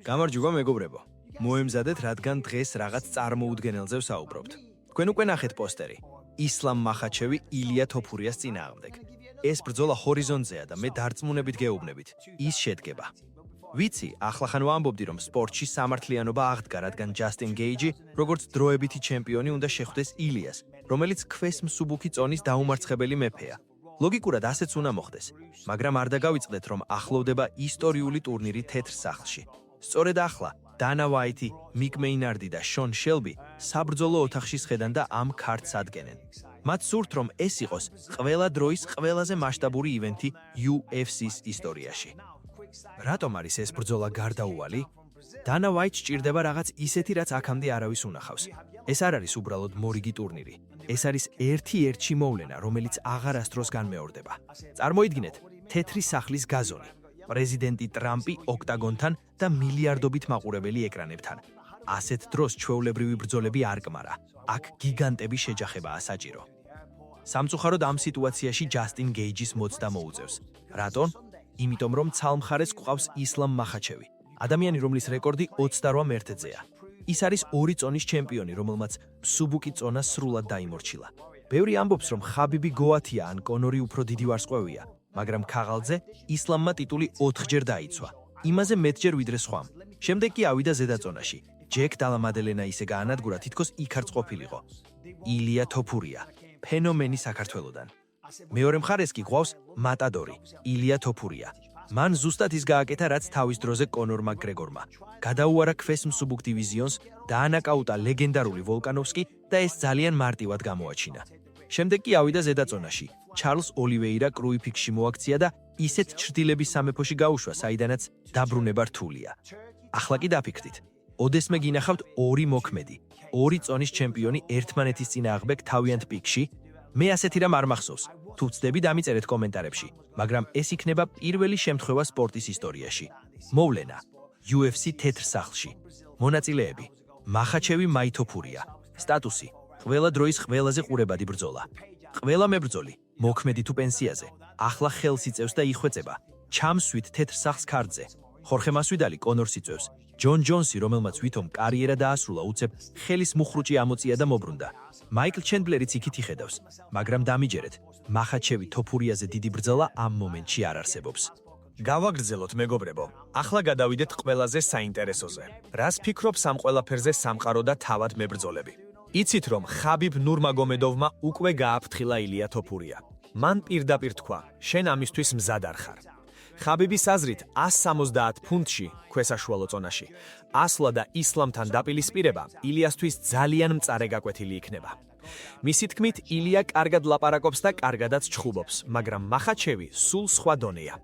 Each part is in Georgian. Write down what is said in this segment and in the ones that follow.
გამარჯობა მეგობრებო. მოემზადეთ, რადგან დღეს რაღაც წარმოუდგენელზე ვსაუბრობთ. თქვენ უკვე ნახეთ პოსტერი. ისლამ მახაჩევი ილია თოფურიას წინააღმდეგ. ეს ბრძოლა ჰორიზონტზეა და მე დარწმუნებით გეუბნებით, ის შედგება. ვიცი, ახლახან ვამბობდი, რომ სპორტში სამართლიანობა აღდგა, რადგან ჯასტინ გეიჯი, როგორც დროებითი ჩემპიონი, უნდა შეხვდეს ილიას, რომელიც ქვეს მსუბუქი წონის დაუმარცხებელი მეფეა. ლოგიკურად ასეც უნდა მოხდეს, მაგრამ არ დაგავიწყდეთ, რომ ახლოვდება ისტორიული ტურნირი თეთრ სახლში. სწორედ ახლა დანა ვაითი, მიკ მეინარდი და შონ შელბი საბრძოლო ოთახში სხედან და ამ ქარტს ადგენენ. მათ სურთ, რომ ეს იყოს ყველა დროის ყველაზე მასშტაბური ივენთი UFC-ს ისტორიაში. რატომ არის ეს ბრძოლა გარდაუვალი? დანა ვაითს ჭირდება რაღაც ისეთი, რაც აქამდე არავის უნახავს. ეს არ არის უბრალოდ მორიგი ტურნირი. ეს არის ერთი-ერთში მოვლენა, რომელიც აღარასდროს განმეორდება. წარმოიდგინეთ, თეთრი სახლის გაზონი. პრეზიდენტი ტრამპი ოქტაგონთან და მილიარდობით მაყურებელი ეკრანებთან. ასეთ დროს ჩვეულებრივი ბრძოლები არ კმარა. აქ გიგანტები შეჯახებაა საჭირო. სამწუხაროდ ამ სიტუაციაში ჯასტინ გეიჯის მოცდა მოუწევს. რატომ? იმიტომ რომ ცალმხარეს გვყავს ისლამ მახაჩევი. ადამიანი, რომლის რეკორდი 28-1-ზეა. ის არის 2 წონის ჩემპიონი, რომელმაც მსუბუქი წონა სრულად დაიმორჩილა. ბევრი ამბობს, რომ ხაბიბი გოათია ან კონორი უფრო დიდი ვარსკვლავია, მაგრამ ქაღალდზე ისლამმა ტიტული 4-ჯერ დაიცვა. იმაზე მეტჯერ ვიდრე სხვამ. შემდეგ კი ავიდა ზედაწონაში. ჯეკ დალამადელენა ისე გაანადგურა, თითქოს იქ არც ყოფილიყო. ილია თოფურია, ფენომენი საქართველოდან. მეორე მხარეს კი გვყავს მატადორი, ილია თოფურია. მან ზუსტად ის გააკეთა, რაც თავის დროზე კონორ მაკგრეგორმა. გადაუარა ქვეს მსუბუქ დივიზიონს, დაანაკაუტა ლეგენდარული ვოლკანოვსკი და ეს ძალიან მარტივად გამოაჩინა. შემდეგ კი ავიდა ზედაწონაში. ჩარლს ოლივეირა კრუიფიქში მოაქცია და ისეთ ჩრდილების სამეფოში გაუშვა, საიდანაც დაბრუნება რთულია. ახლა კი დაფიქრდით. ოდესმე გინახავთ 2 მოქმედი, 2 წონის ჩემპიონი ერთმანეთის წინააღმდეგ თავიანთ პიკში. მე ასეთი რამ არ მახსოვს. თუ ვცდები, დამიწერეთ კომენტარებში, მაგრამ ეს იქნება პირველი შემთხვევა სპორტის ისტორიაში. მოვლენა UFC თეთრ სახლში. მონაწილეები: მახაჩევი მაითოფურია. სტატუსი: ყველა დროის ყველაზე ყურებადი ბრძოლა. ყველა მებრძოლი, მოქმედი თუ პენსიაზე, ახლა ხელს იწევს და იხვეწება. ჩამსვით თეთრ სახლს ქარდზე. ხორხე მასვიდალი კონორს იწევს. ჯონ ჯონსი, რომელმაც ვითომ კარიერა დაასრულა, უცებ ხელის მუხრუჭი ამოწია და მობრუნდა. მაიკლ ჩენდლერიც იქით იხედავს, მაგრამ დამიჯერეთ, მახაჩევი თოფურიაზე დიდი ბრძოლა ამ მომენტში არ არსებობს. გავაგრძელოთ მეგობრებო. ახლა გადავიდეთ ყველაზე საინტერესოზე. რას ფიქრობს ამ ყველაფერზე სამყარო და თავად მებრძოლები? იცით რომ ხაბიბ ნურმაგომედოვმა უკვე გააფრთხილა ილია თოფურია. მან პირდაპირ თქვა, შენ ამისთვის მზად არ ხარ. ხაბიბის აზრით 170 ფუნტში, ქვესაშუალო წონაში, ასლა და ისლამთან დაპირისპირება ილიასთვის ძალიან მწარე გაკვეთილი იქნება. მისი თქმით, ილია კარგად ლაპარაკობს და კარგადაც ჩხუბობს, მაგრამ მახაჩევი სულ სხვა დონეა.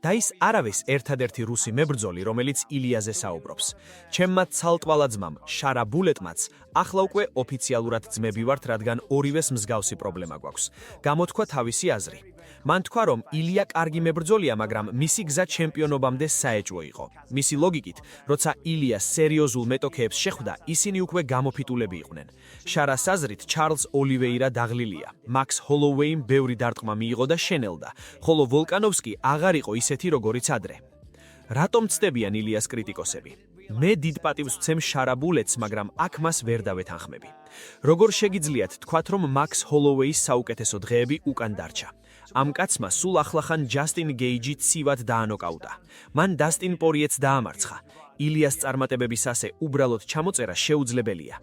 და ის არავის ერთადერთი რუსი მებრძოლი, რომელიც ილიაზე საუბრობს. ჩემმა ცალტვალა ძმამ, შარა ბულეტმაც, ახლა უკვე ოფიციალურად ძმები ვართ, რადგან ორივეს მსგავსი პრობლემა გვაქვს. გამოთქვა თავისი აზრი. მან თქვა, რომ ილია კარგი მებრძოლია, მაგრამ მისი გზა ჩემპიონობამდე საეჭვო იყო. მისი ლოგიკით, როცა ილია სერიოზულ მეტოქეებს შეხვდა, ისინი უკვე გამოფიტულები იყვნენ. შარას აზრით, ჩარლს ოლივეირა დაღლილია. მაქს ჰოლოუეიმ ბევრი დარტყმა მიიღო და შენელდა, ხოლო ვოლკანოვსკი აღარ იყო ისეთი, როგორიც ადრე. რატომ ცდებიან ილიას კრიტიკოსები? მე დიდ პატივს ვცემ შარა ბულეტს, მაგრამ აქ მას ვერ დავეთანხმები. როგორ შეგიძლიათ თქვათ, რომ მაქს ჰოლოუეის საუკეთესო დღეები უკან დარჩა? ამ კაცმა სულ ახლახან ჯასტინ გეიჯი ცივად დაანოკაუტა. მან დასტინ პორიეც დაამარცხა. ილიას წარმატებების ასე უბრალოდ ჩამოწერა შეუძლებელია.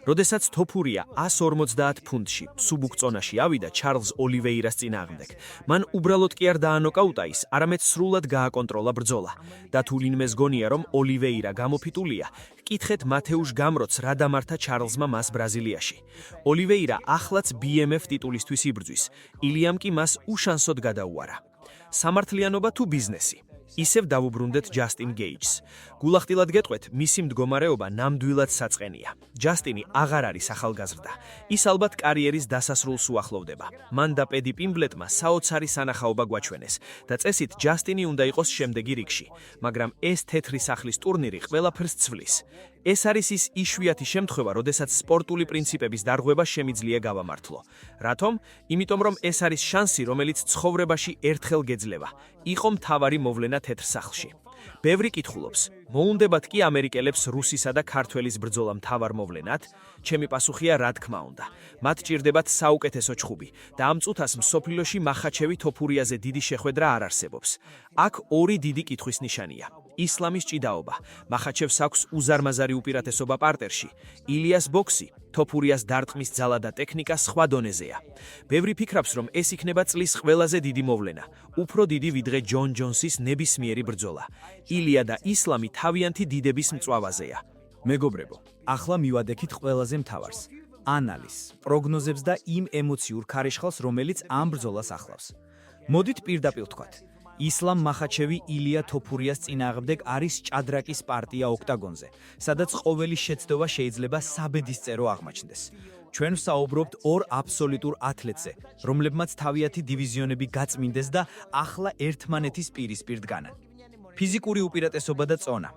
როდესაც თოფურია 150 ფუნტში, მსუბუქ წონაში ავიდა ჩარლს ოლივეირას წინააღმდეგ, მან უბრალოდ კი არ დაანოკაუტა ის, არამედ სრულად გააკონტროლა ბრძოლა. და თუ ვინმეს გონია, რომ ოლივეირა გამოფიტულია, კითხეთ მათეუშ გამროც რა დამართა ჩარლსმა მას ბრაზილიაში. ოლივეირა ახლაც BMF ტიტულისთვის იბრძვის, ილიამ კი მას უშანსოდ გადაუარა. სამართლიანობა თუ ბიზნესი? ისევ დავუბრუნდეთ ჯასტინ გეიჯს. გულახდილად გეტყვეთ, მისი მდგომარეობა ნამდვილად საწყენია. ჯასტინი აღარ არის ახალგაზრდა. ის ალბათ კარიერის დასასრულს უახლოვდება. მან და პედი პიმბლეტმა საოცარი სანახაობა გვაჩვენეს და წესით ჯასტინი უნდა იყოს შემდეგი რიგში, მაგრამ ეს თეთრი სახლის ტურნირი ყველაფერს ცვლის. ეს არის ის იშვიათი შემთხვევა, როდესაც სპორტული პრინციპების დარღვევა შემიძლია გავამართლო. რატომ? იმიტომ რომ ეს არის შანსი, რომელიც ცხოვრებაში ერთხელ გეძლევა. იყო მთავარი მოვლენა თეთრ სახლში. ბევრი კითხულობს, მოუნდებათ კი ამერიკელებს რუსისა და ქართველის ბრძოლა მთავარ მოვლენად? ჩემი პასუხია, რა თქმა უნდა. მათ ჭირდებათ საუკეთესო ჩხუბი და ამ წუთას მსოფლიოში მახაჩევი თოფურიაზე დიდი შეხვედრა არ არსებობს. აქ ორი დიდი კითხვის ნიშანია. ისლამის ჭიდაობა, მახაჩევს აქვს უზარმაზარი უპირატესობა პარტერში, ილიას ბოქსი, თოფურიას დარტყმის ძალა და ტექნიკა სხვა დონეზეა. ბევრი ფიქრობს, რომ ეს იქნება წლის ყველაზე დიდი მოვლენა, უფრო დიდი ვიდრე ჯონ ჯონსის ნებისმიერი ბრძოლა. ილია და ისლამი თავიანთი დიდების მწვავაზეა. მეგობრებო, ახლა მივადექით ყველაზე მთავარს. ანალიზს, პროგნოზებს და იმ ემოციურ ქარიშხალს, რომელიც ამ ბრძოლას ახლავს. მოდით პირდაპირ ვთქვათ. ისლამ მახაჩევი ილია თოფურიას წინააღმდეგ არის ჭადრაკის პარტია ოქტაგონზე, სადაც ყოველი შეცდომა შეიძლება საბედისწერო აღმოჩნდეს. ჩვენ ვსაუბრობთ ორ აბსოლუტურ ათლეტზე, რომლებმაც თავიანთი დივიზიონები გაწმინდეს და ახლა ერთმანეთის პირისპირ დგანან. ფიზიკური უპირატესობა და წონა.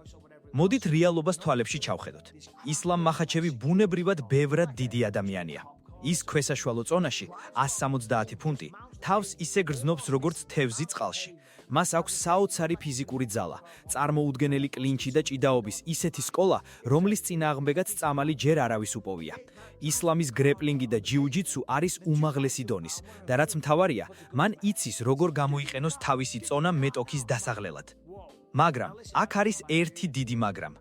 მოდით რეალობას თვალებში ჩავხედოთ. ისლამ მახაჩევი ბუნებრივად ბევრად დიდი ადამიანია. ის ქვესაშუალო წონაში 170 ფუნტი თავს ისე გრძნობს როგორც თევზი წყალში. მას აქვს საოცარი ფიზიკური ძალა, წარმოუდგენელი კლინჩი და ჭიდაობის ისეთი სკოლა, რომლის წინააღმდეგაც წამალი ჯერ არავის უპოვია. ისლამის გრეპლინგი და ჯიუ-ჯიტსუ არის უმაღლესი დონის და რაც მთავარია, მან იცის როგორ გამოიყენოს თავისი წონა მეტოქის დასაღლელად. მაგრამ აქ არის ერთი დიდი მაგრამ.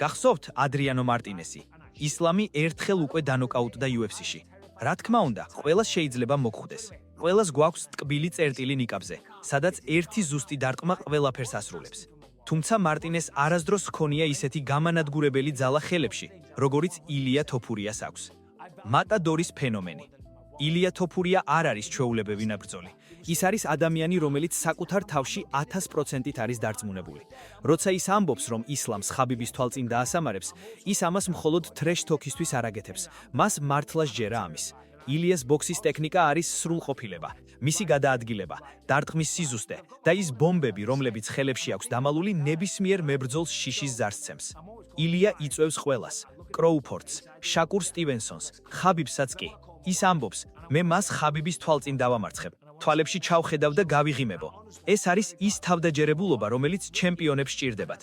გახსოვთ ადრიანო მარტინესი? ისლამი ერთხელ უკვე დანოკაუტდა UFC-ში. რა თქმა უნდა, ყველას შეიძლება მოგხვდეს. ყველას გვაქვს ტკბილი წერტილი ნიკაპზე, სადაც ერთი ზუსტი დარტყმა ყველაფერს ასრულებს. თუმცა მარტინეს არასდროს ჰქონია ისეთი გამანადგურებელი ძალა ხელებში, როგორიც ილია თოფურიას აქვს. მატადორის ფენომენი. ილია თოფურია არ არის ჩვეულებრივი ნაბრძოლი. ის არის ადამიანი, რომელიც საკუთარ თავში 1000%-ით არის დარწმუნებული. როცა ის ამბობს, რომ ისლამს ხაბიბის თვალწინ დაასამარებს, ის ამას მხოლოდ ტრეშ თოქისთვის არ აკეთებს. მას მართლა სჯერა ამის. ილიას ბოქსის ტექნიკა არის სრულყოფილება, მისი გადაადგილება, დარტყმის სიზუსტე და ის ბომბები, რომლებიც ხელებში აქვს დამალული, ნებისმიერ მებრძოლს შიშის ზარს ცემს. ილია იწვევს ყველას, კროუფორდს, შაკურ სტივენსონს, ხაბიბსაც კი. ის ამბობს, მე მას ხაბიბის თვალწინ დავამარცხებ. თვალებში ჩავხედავ და გავიღიმებო. ეს არის ის თავდაჯერებულობა, რომელიც ჩემპიონებს სჭირდებათ.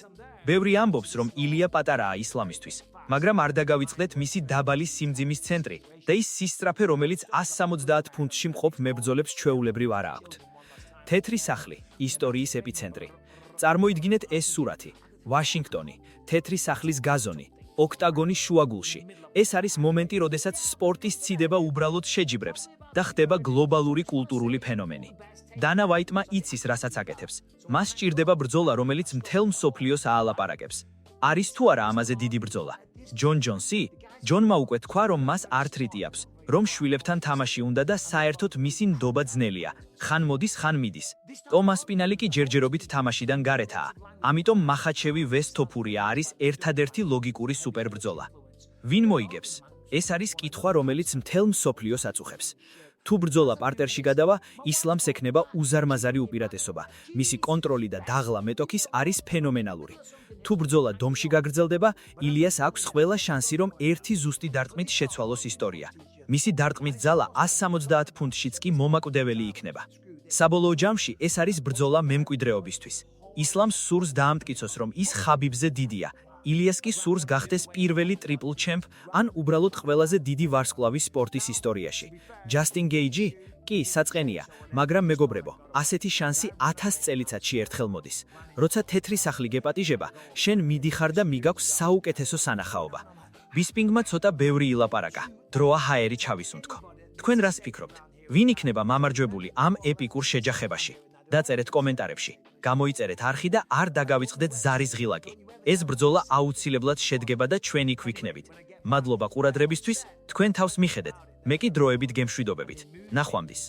ბევრი ამბობს, რომ ილია პატარაა ისლამისთვის, მაგრამ არ დაგავიწყდეთ მისი დაბალი სიმძიმის ცენტრი და ის სისწრაფე, რომელიც 170 ფუნტში მყოფ მებრძოლებს ჩვეულებრივ არ აქვთ. თეთრი სახლი, ისტორიის ეპიცენტრი. წარმოიდგინეთ ეს სურათი. ვაშინგტონი, თეთრი სახლის გაზონი, ოქტაგონის შუაგულში. ეს არის მომენტი, როდესაც სპორტის ცივება უბრალოდ შეჯიბრებს და ხდება გლობალური კულტურული ფენომენი. დანა ვაიტმა იცის, რასაც აკეთებს. მას სჭირდება ბრძოლა, რომელიც მთელ მსოფლიოს აალაპარაკებს. არის თუ არა ამაზე დიდი ბრძოლა? ჯონ ჯონსი? ჯონმა უკვე თქვა, რომ მას ართრიტი აქვს, რომ შვილებთან თამაში უნდა და საერთოდ მისი ნდობა ძნელია. ხან მოდის, ხან მიდის. ტომას პინალი კი ჯერჯერობით თამაშიდან გარეთაა. ამიტომ მახაჩევი ვეს თოფურია არის ერთადერთი ლოგიკური სუპერბრძოლა. ვინ მოიგებს? ეს არის კითხვა, რომელიც მთელ მსოფლიოს აწუხებს. თუ ბრძოლა პარტერში გადავა, ისლამს ექნება უზარმაზარი უპირატესობა. მისი კონტროლი და დაღლა მეტოქის არის ფენომენალური. თუ ბრძოლა დომში გაგრძელდება, ილიას აქვს ყველა შანსი, რომ ერთი ზუსტი დარტყმით შეცვალოს ისტორია. მისი დარტყმის ძალა 170 ფუნტშიც კი მომაკვდეველი იქნება. საბოლოო ჯამში ეს არის ბრძოლა მემკვიდრეობისთვის. ისლამს სურს დაამტკიცოს, რომ ის ხაბიბზე დიდია. ილიას კი სურს გახდეს პირველი ტრიპლ ჩემპ ან უბრალოდ ყველაზე დიდი ვარსკვლავი სპორტის ისტორიაში. ჯასტინ გეიჯი? კი, საწყენია, მაგრამ მეგობრებო, ასეთი შანსი 1000 წელიწადში ერთხელ მოდის. როცა თეთრი სახლი გეპატიჟება, შენ მიდიხარ და მიგაქვს საუკეთესო სანახაობა. ბისპინგმა ცოტა ბევრი ილაპარაკა. დროა ჰაერი ჩავისუნთქო. თქვენ რას ფიქრობთ? ვინ იქნება მამარჯვებული ამ ეპიკურ შეჯახებაში? დაწერეთ კომენტარებში. გამოიწერეთ არხი და არ დაგავიწყდეთ ზარის ღილაკი. ეს ბრძოლა აუცილებლად შედგება და ჩვენ იქ ვიქნებით. მადლობა ყურადღებისთვის, თქვენ თავს მიხედეთ. მე კი დროებით გემშვიდობებით. ნახვამდის.